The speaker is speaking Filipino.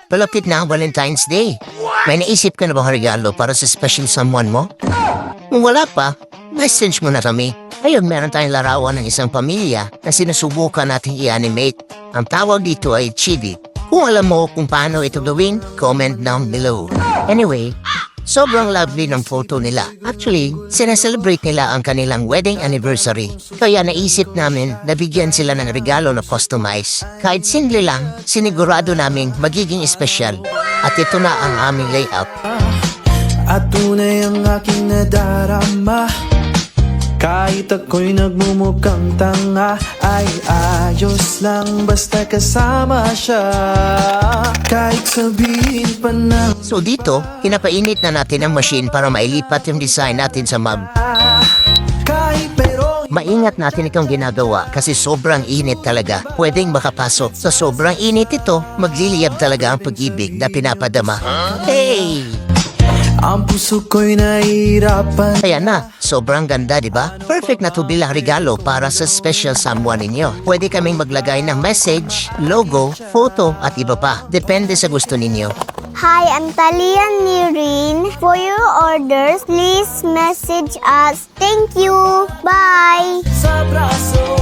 palapit na ang Valentine's Day. May naisip ka na bang regalo para sa special someone mo? Kung wala pa, message mo na kami. Ngayon meron tayong larawan ng isang pamilya na sinusubukan nating i-animate. Ang tawag dito ay Chibi. Kung alam mo kung paano ito gawin, comment down below. Anyway, sobrang lovely ng photo nila. Actually, sinaselebrate nila ang kanilang wedding anniversary. Kaya naisip namin na bigyan sila ng regalo na customize. Kahit simple lang, sinigurado namin magiging espesyal. At ito na ang aming layout. At tunay ang aking nadarama. Kahit ako'y nagmumukhang tanga, ay ayos lang basta kasama siya. Kahit sabihin pa na So dito, pinapainit na natin ang machine para mailipat yung design natin sa map. kahit pero Maingat natin itong ginagawa kasi sobrang init talaga. Pwedeng makapasok. Sa sobrang init ito, magliliyab talaga ang pag-ibig na pinapadama. Hey! ang puso ko'y nahihirapan. Kaya na, sobrang ganda, di ba? Perfect na to bilang regalo para sa special someone ninyo. Pwede kaming maglagay ng message, logo, photo, at iba pa. Depende sa gusto ninyo. Hi, I'm Talia Nirin. For your orders, please message us. Thank you. Bye. Sa braso